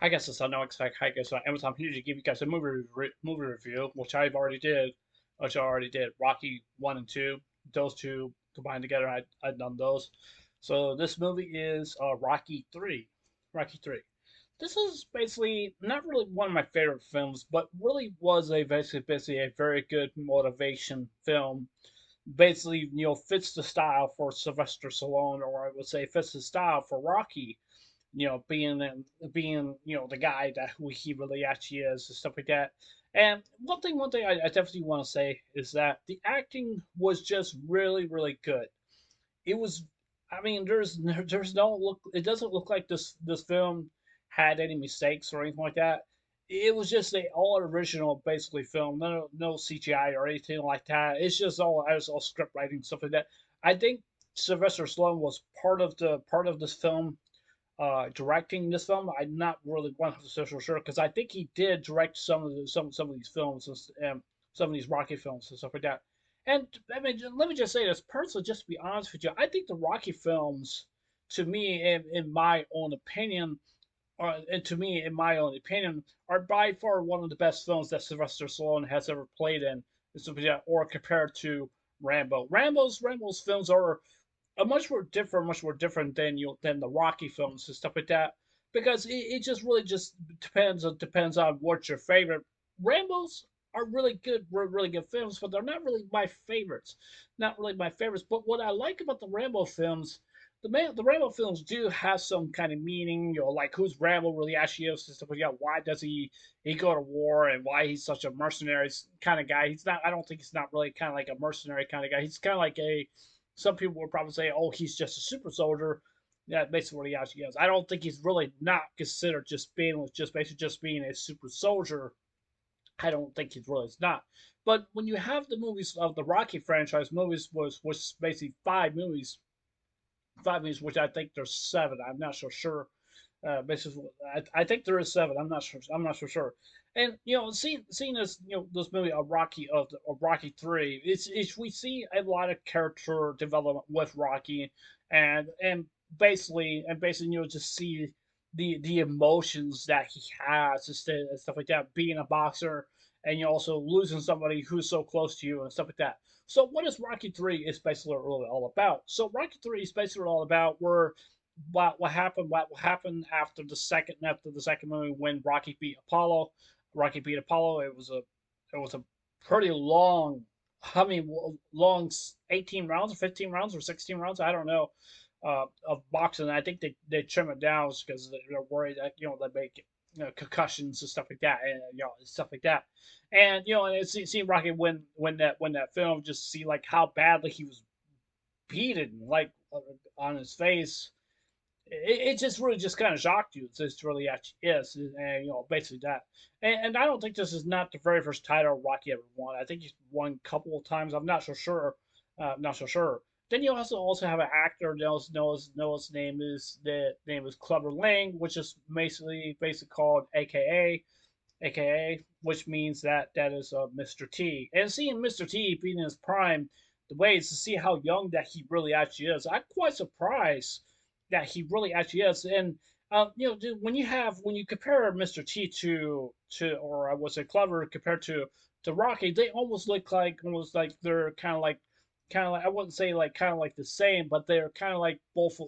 Hi guys, it's No Expect. Hi guys, Amazon. I'm here to give you guys a movie review, which I already did. Rocky 1 and 2, those two combined together, I'd done those. So this movie is Rocky 3. Rocky 3. This is basically not really one of my favorite films, but really was a basically a very good motivation film. Basically, fits the style for Sylvester Stallone, or I would say fits the style for Rocky, being the guy that who he really actually is and stuff like that. And one thing I definitely want to say is that the acting was just really really good. It was, I mean, there's no look. It doesn't look like this film had any mistakes or anything like that. It was just a all original basically film. No CGI or anything like that. It's all script writing stuff like that. I think Sylvester Stallone was part of this film, directing this film. I'm not really 100% sure because I think he did direct some of these films and some of these Rocky films and stuff like that. And I mean, let me just say this personally, just to be honest with you, I think the Rocky films, to me, in my own opinion, and to me, in my own opinion, are by far one of the best films that Sylvester Stallone has ever played in, or compared to Rambo. Rambo's films are much more different than than the Rocky films and stuff like that. Because it just really just depends on what's your favorite. Rambo's are really good films, but they're not really my favorites. Not really my favorites. But what I like about the Rambo films, the Rambo films do have some kind of meaning. Like who's Rambo really actually is and stuff like that. Why does he go to war and why he's such a mercenary kind of guy? He's not. I don't think he's not really kind of like a mercenary kind of guy. He's kind of like a, some people would probably say, "Oh, he's just a super soldier." Yeah, basically what he actually is. I don't think he's really not considered just basically just being a super soldier. I don't think he's really not. But when you have the movies of the Rocky franchise, movies was basically five movies, which I think there's seven. I'm not so sure. Basically, I think there is seven. I'm not sure. I'm not so sure. And seeing this this movie of Rocky 3, it's we see a lot of character development with Rocky, and basically just see the emotions that he has and stuff like that. Being a boxer and you also losing somebody who's so close to you and stuff like that. So what is Rocky 3 is basically really all about? So Rocky 3 is basically all about where what happened after the second movie when Rocky beat Apollo. Rocky beat Apollo. It was a pretty long, I mean, long 18 rounds or 15 rounds or 16 rounds. I don't know, of boxing. I think they trim it down because they're worried that they make concussions and stuff like that, and stuff like that. And and seeing Rocky win that film, just see like how badly he was beaten, like on his face. It just really just kind of shocked you. It's just really actually is, and basically that. And I don't think this is not the very first title Rocky ever won. I think he's won a couple of times. I'm not so sure. Not so sure. Then you also have an actor. Noah's name is Clubber Lang, which is basically called AKA, which means that is Mr. T. And seeing Mr. T being in his prime, the way is to see how young that he really actually is. I'm quite surprised that he really actually is. And when you compare Mr. T or I would say Clever compared to Rocky, they almost like they're kind of like, I wouldn't say like kind of like the same, but they're kind of like both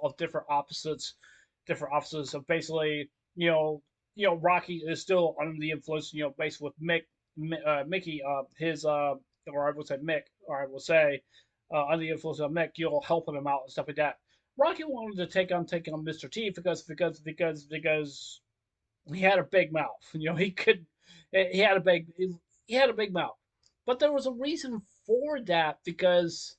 of different opposites of basically Rocky is still under the influence, based with Mickey, his or I would say Mick, or I will say under the influence of Mick, helping him out and stuff like that. Rocky wanted to take on Mr. T because he had a big mouth. He could he had a big he had a big mouth, but there was a reason for that because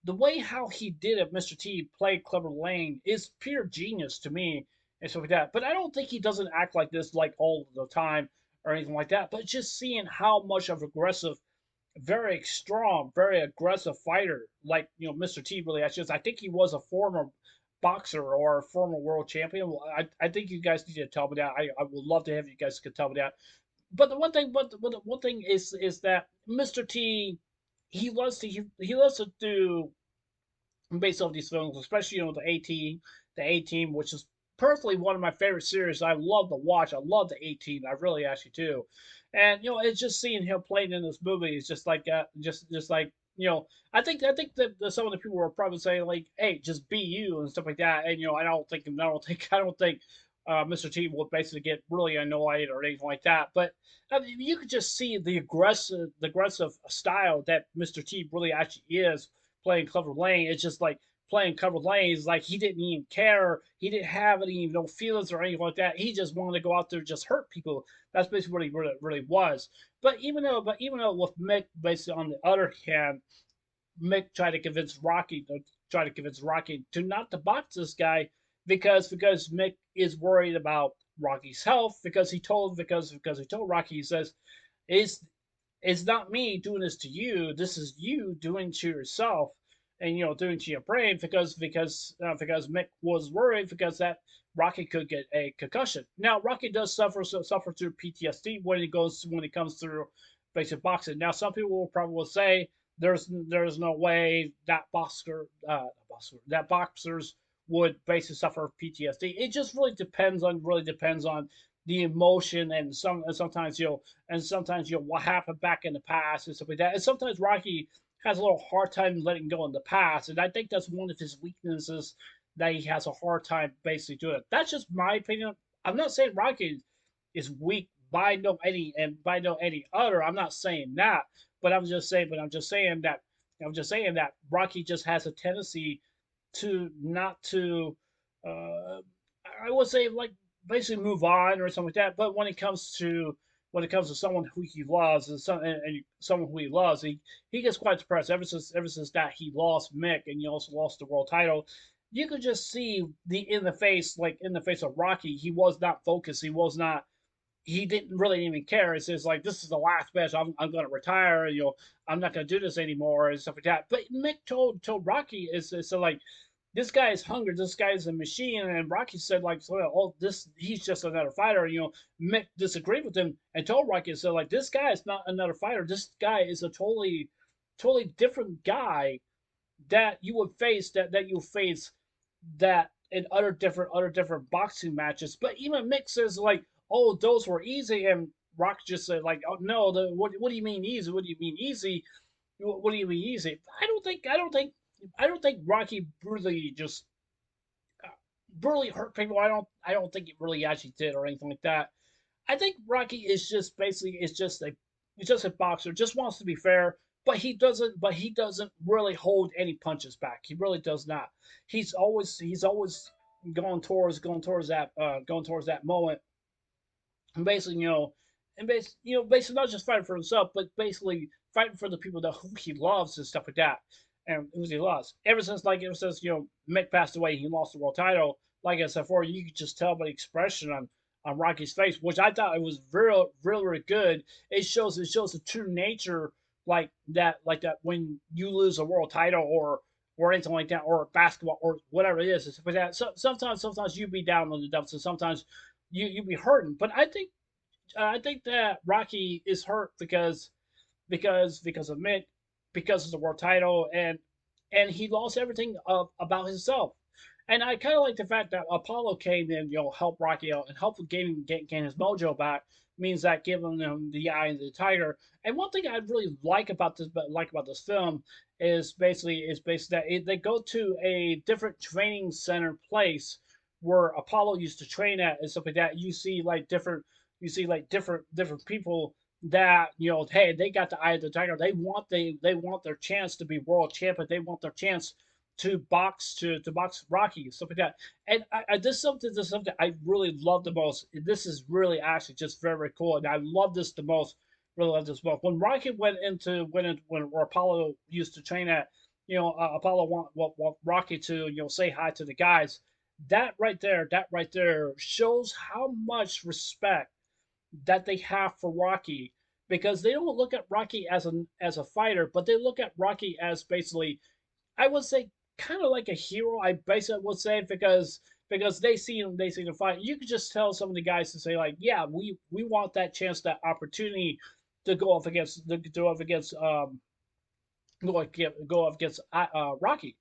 the way how he did it, Mr. T played Clever Lane is pure genius to me and stuff like that. But I don't think he doesn't act like this like all the time or anything like that. But just seeing how much of aggressive, very strong, very aggressive fighter like Mr. T really actually is. I think he was a former boxer or a former world champion. Well, I think you guys need to tell me that. I would love to have you guys could tell me that. But the one thing is that Mr. T he loves to do based off these films, especially the A Team, which is personally one of my favorite series. I love to watch. I love the 18. I really actually do. And it's just seeing him playing in this movie is just like just like I think that some of the people were probably saying like, "Hey, just be you" and stuff like that. And I don't think Mr. T will basically get really annoyed or anything like that. But I mean, you could just see the aggressive style that Mr. T really actually is playing Clover Lane. It's just like playing Clover Lane is like he didn't even care. He didn't have any no feelings or anything like that. He just wanted to go out there and just hurt people. That's basically what he really was. But even though with Mick, basically on the other hand, Mick tried to convince Rocky to not to box this guy because Mick is worried about Rocky's health because he told Rocky, he says it's it's not me doing this to you. This is you doing to yourself, and doing to your brain because Mick was worried because that Rocky could get a concussion. Now Rocky does suffer through PTSD when he comes through basic boxing. Now some people will probably say there's no way that boxers would basically suffer PTSD. It just really depends on the emotion and sometimes what happened back in the past and stuff like that. And sometimes Rocky has a little hard time letting go in the past, and I think that's one of his weaknesses that he has a hard time basically doing it. That's just my opinion. I'm not saying Rocky is weak by no any other. I'm not saying that, I'm just saying that Rocky just has a tendency to not to uh, I would say like basically move on or something like that. But when it comes to someone who he loves and someone who he loves, he gets quite depressed ever since that he lost Mick and he also lost the world title. You could just see the in the face of Rocky. He was not focused. He didn't really even care. It's just like this is the last match. I'm going to retire. I'm not going to do this anymore and stuff like that. But Mick told Rocky is so like this guy is hungry. This guy is a machine. And Rocky said like, so, oh, this he's just another fighter. Mick disagreed with him and told Rocky, so like this guy is not another fighter. This guy is a totally different guy that you would face that you face that in other different boxing matches. But even Mick says like, oh, those were easy, and Rock just said like, oh no, what do you mean easy? What do you mean easy? What do you mean easy? I don't think Rocky brutally hurt people. I don't think it really actually did or anything like that. I think Rocky is just basically is just a he's just a boxer, just wants to be fair, but he doesn't really hold any punches back. He really does not. He's always going towards that moment, and basically not just fighting for himself, but basically fighting for the people that who he loves and stuff like that, and who he loves. Ever since Mick passed away, he lost the world title. Like I said before, you could just tell by the expression on Rocky's face, which I thought it was very, really, really good. It shows the true nature like that when you lose a world title or anything like that, or basketball or whatever it is. But that sometimes you be down on the dumps, and sometimes you be hurting. But I think that Rocky is hurt because of Mick, because of the world title, and he lost everything about himself. And I kind of like the fact that Apollo came in, help Rocky out and help gain his mojo back. Means that giving him the eye of the tiger. And one thing I really like about this film is basically that they go to a different training center place where Apollo used to train at and stuff like that. You see like different people that hey, they got the eye of the tiger. They want their chance to be world champion. They want their chance to box Rocky and stuff like that. And this is something I really love the most. This is really actually just very, very cool, and I love this the most. Really love this most. When Rocky when Apollo used to train at, Apollo want Rocky to say hi to the guys. That right there shows how much respect that they have for Rocky, because they don't look at Rocky as a fighter, but they look at Rocky as basically, I would say, kind of like a hero. I basically would say because they see him fight. You could just tell some of the guys to say like, yeah, we want that chance, that opportunity to go up against Rocky.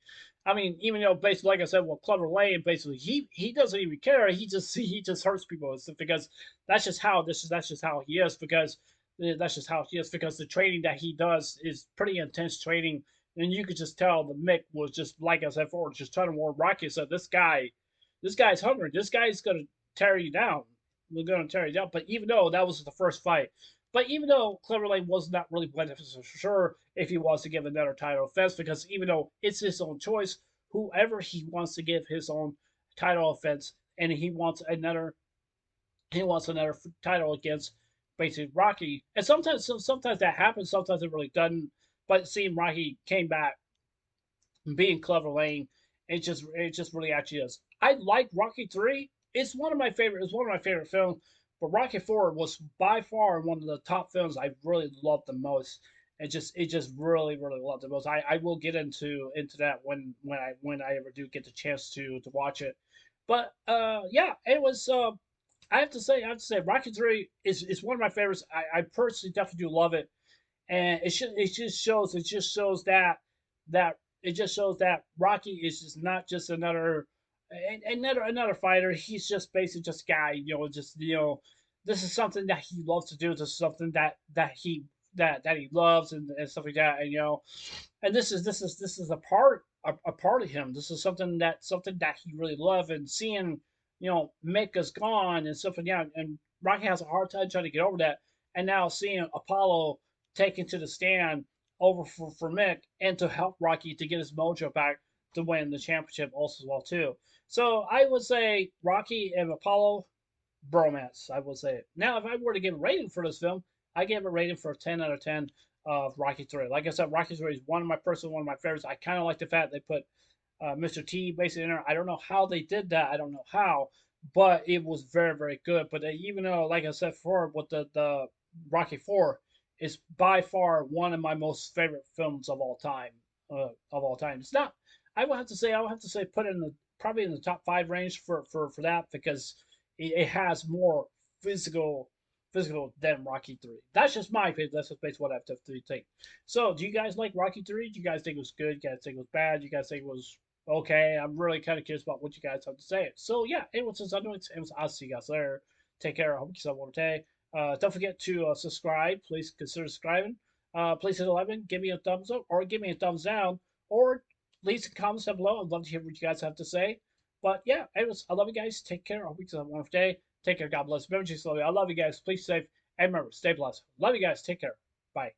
I mean, even though basically, like I said, well, Clever Lane basically he doesn't even care. He just hurts people because that's just how he is because that's just how he is because the training that he does is pretty intense training, and you could just tell the Mick was just like I said before, just trying to warn Rocky. Said this guy's hungry. This guy's gonna tear you down. We're gonna tear you down. But even though that was the first fight, but even though Clever Lane was not really beneficial, sure, if he wants to give another title offense, because even though it's his own choice, whoever he wants to give his own title offense, and he wants another title against basically Rocky. And sometimes that happens, sometimes it really doesn't. But seeing Rocky came back and being Clever Lane, it just really actually is. I like Rocky 3. It's one of my favorite films. But Rocky 4 was by far one of the top films I really loved the most. It just really loved the most. I will get into that when I ever do get the chance to watch it. But yeah, it was I have to say Rocky 3 is one of my favorites. I personally definitely do love it, and it just shows that it just shows that Rocky is just not just another fighter. He's just basically just a guy. This is something that he loves to do. This is something that he loves and stuff like that. And this is a part of him. This is something that he really loved. And seeing Mecca's gone and stuff like that, and Rocky has a hard time trying to get over that. And now seeing Apollo taken to the stand over for Mick and to help Rocky to get his mojo back to win the championship also as well too. So I would say Rocky and Apollo bromance. I would say. Now, if I were to give a rating for this film, I give a rating for a 10 out of 10 of Rocky 3. Like I said, Rocky 3 is one of my favorites. I kind of like the fact they put Mr. T basically in there. I don't know how they did that. I don't know how, but it was very good. But even though, like I said before, with the Rocky 4 is by far one of my most favorite films of all time. It's not. I would have to say put it in the probably in the top five range for that because it has more physical physical than Rocky 3. That's just my opinion. That's just based on what I have to think. So, do you guys like Rocky 3? Do you guys think it was good? Do you guys think it was bad? Do you guys think it was okay? I'm really kind of curious about what you guys have to say. So, yeah, anyway, since I know I'll see you guys later. Take care. I hope you have a day. Don't forget to subscribe. Please consider subscribing. Please hit 11. Give me a thumbs up or give me a thumbs down or leave some comments down below. I'd love to hear what you guys have to say. But yeah, anyways, I love you guys. Take care. I hope you have a wonderful day. Take care. God bless. Remember, Jesus love you. I love you guys. Please stay safe. And remember, stay blessed. Love you guys. Take care. Bye.